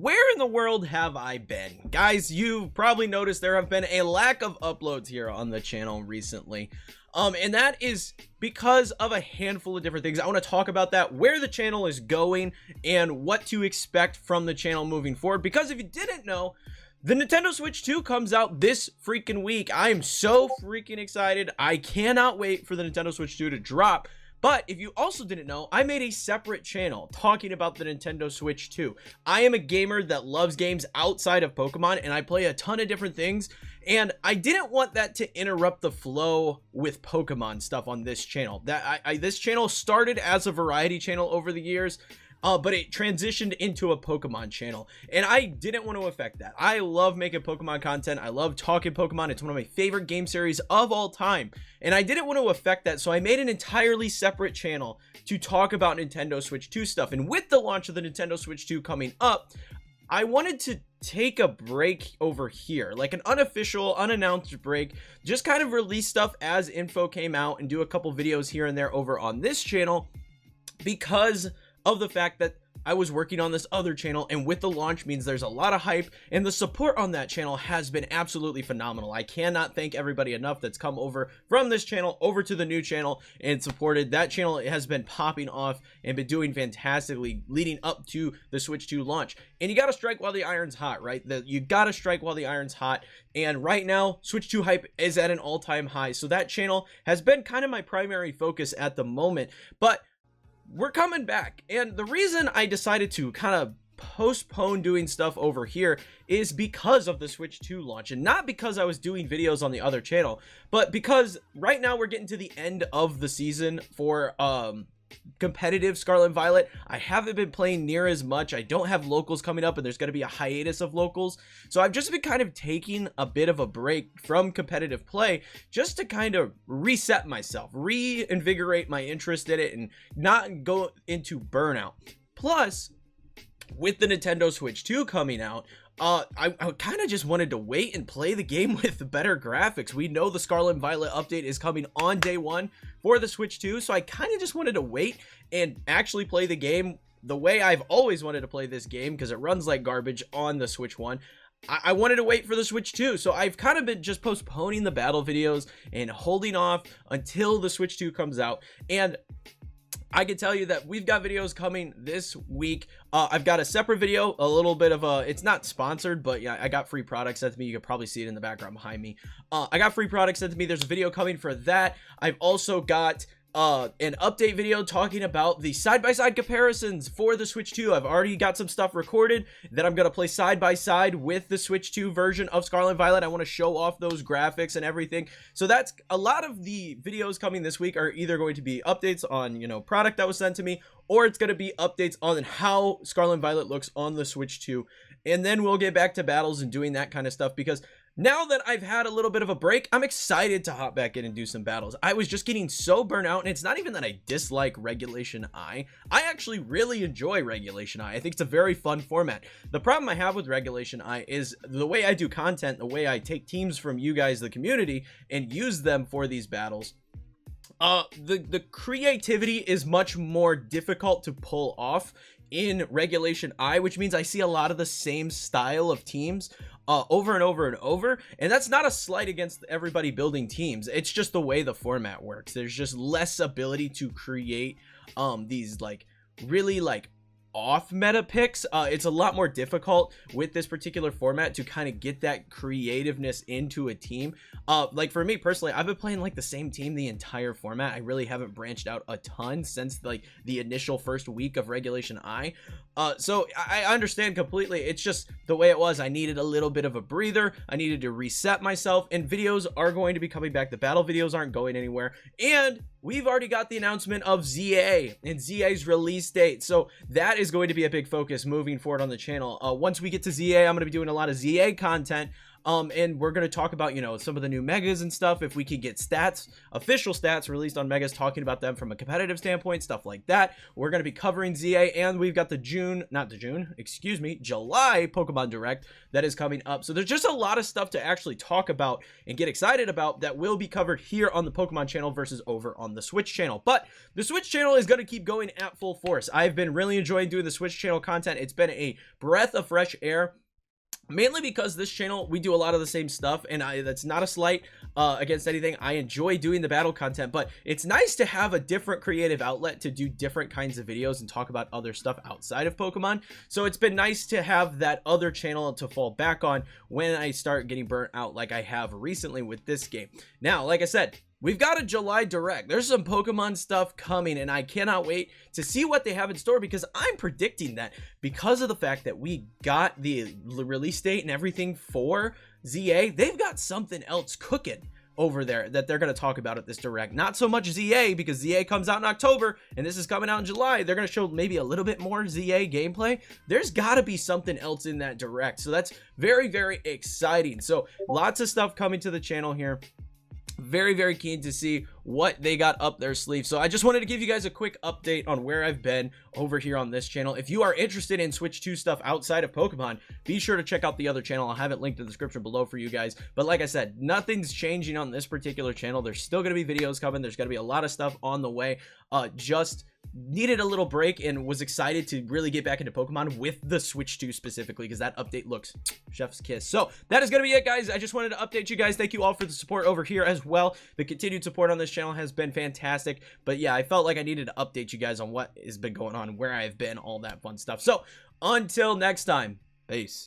where in the world have I been? Guys, you've probably noticed there have been a lack of uploads here on the channel recently. And that is because of a handful of different things. I want to talk about that, where the channel is going, and what to expect from the channel moving forward. Because if you didn't know, the Nintendo Switch 2 comes out this freaking week. I am so freaking excited. I cannot wait for the Nintendo Switch 2 to drop. But if you also didn't know, I made a separate channel talking about the Nintendo Switch 2. I am a gamer that loves games outside of Pokemon, and I play a ton of different things, and I didn't want that to interrupt the flow with Pokemon stuff on this channel. This channel started as a variety channel over the years, but it transitioned into a Pokemon channel, and I didn't want to affect that. I love making Pokemon content. I love talking Pokemon. It's one of my favorite game series of all time, and I didn't want to affect that, so I made an entirely separate channel to talk about Nintendo Switch 2 stuff. And with the launch of the Nintendo Switch 2 coming up, I wanted to take a break over here, like an unofficial, unannounced break, just kind of release stuff as info came out and do a couple videos here and there over on this channel, because of the fact that I was working on this other channel, and with the launch means there's a lot of hype, and the support on that channel has been absolutely phenomenal. I cannot thank everybody enough that's come over from this channel over to the new channel and supported. That channel has been popping off and been doing fantastically leading up to the Switch 2 launch. And you gotta strike while the iron's hot, right? You gotta strike while the iron's hot, and right now Switch 2 hype is at an all-time high, so that channel has been kind of my primary focus at the moment. But we're coming back, and the reason I decided to kind of postpone doing stuff over here is because of the Switch 2 launch, and not because I was doing videos on the other channel, but because right now we're getting to the end of the season for competitive Scarlet and Violet. I haven't been playing near as much. I don't have locals coming up, and there's going to be a hiatus of locals, so I've just been kind of taking a bit of a break from competitive play just to kind of reset myself, reinvigorate my interest in it, and not go into burnout. Plus, with the Nintendo Switch 2 coming out, I kind of just wanted to wait and play the game with better graphics. We know the Scarlet and Violet update is coming on day one for the Switch 2, so I kind of just wanted to wait and actually play the game the way I've always wanted to play this game, because it runs like garbage on the Switch 1. I wanted to wait for the Switch 2, so I've kind of been just postponing the battle videos and holding off until the Switch 2 comes out. And I can tell you that we've got videos coming this week. I've got a separate video, a little bit of a, it's not sponsored, but yeah, I got free products sent to me. You can probably see it in the background behind me. I got free products sent to me. There's a video coming for that. I've also got an update video talking about the side-by-side comparisons for the Switch 2. I've already got some stuff recorded that I'm going to play side-by-side with the Switch 2 version of Scarlet and Violet. I want to show off those graphics and everything. So that's a lot of the videos coming this week are either going to be updates on, you know, product that was sent to me, or it's going to be updates on how Scarlet and Violet looks on the Switch 2. And then we'll get back to battles and doing that kind of stuff, because now that I've had a little bit of a break, I'm excited to hop back in and do some battles. I was just getting so burnt out, and it's not even that I dislike Regulation I. I actually really enjoy Regulation I. I think it's a very fun format. The problem I have with Regulation I is the way I do content, the way I take teams from you guys, the community, and use them for these battles. The creativity is much more difficult to pull off in Regulation I, which means I see a lot of the same style of teams over and over and over, and that's not a slight against everybody building teams. It's just the way the format works. There's just less ability to create these like really like off meta picks. It's a lot more difficult with this particular format to kind of get that creativeness into a team. Like for me personally, I've been playing like the same team the entire format. I really haven't branched out a ton since like the initial first week of Regulation I. So I understand completely. It's just the way it was. I needed a little bit of a breather. I needed to reset myself, and videos are going to be coming back. The battle videos aren't going anywhere, and we've already got the announcement of ZA and ZA's release date, so that is going to be a big focus moving forward on the channel. Once we get to ZA, I'm going to be doing a lot of ZA content. And we're going to talk about, you know, some of the new megas and stuff. If we could get stats, official stats released on megas, talking about them from a competitive standpoint, stuff like that. We're going to be covering ZA, and we've got the July Pokemon Direct that is coming up. So there's just a lot of stuff to actually talk about and get excited about that will be covered here on the Pokemon channel versus over on the Switch channel. But the Switch channel is going to keep going at full force. I've been really enjoying doing the Switch channel content. It's been a breath of fresh air. Mainly because this channel, we do a lot of the same stuff, and that's not a slight against anything. I enjoy doing the battle content, but it's nice to have a different creative outlet to do different kinds of videos and talk about other stuff outside of Pokemon. So it's been nice to have that other channel to fall back on when I start getting burnt out like I have recently with this game. Now, like I said, we've got a July Direct. There's some Pokemon stuff coming, and I cannot wait to see what they have in store, because I'm predicting that because of the fact that we got the release date and everything for ZA, they've got something else cooking over there that they're going to talk about at this Direct. Not so much ZA, because ZA comes out in October and this is coming out in July. They're going to show maybe a little bit more ZA gameplay. There's got to be something else in that Direct. So that's very, very exciting. So lots of stuff coming to the channel here. Very, very keen to see what they got up their sleeve. So I just wanted to give you guys a quick update on where I've been over here on this channel. If you are interested in Switch 2 stuff outside of Pokemon, be sure to check out the other channel. I'll have it linked in the description below for you guys. But like I said, nothing's changing on this particular channel. There's still going to be videos coming. There's going to be a lot of stuff on the way. Just needed a little break and was excited to really get back into Pokemon with the Switch 2 specifically, because that update looks chef's kiss. So that is going to be it, guys. I just wanted to update you guys. Thank you all for the support over here as well. The continued support on this channel has been fantastic. But yeah, I felt like I needed to update you guys on what has been going on, where I've been, all that fun stuff. So until next time, peace.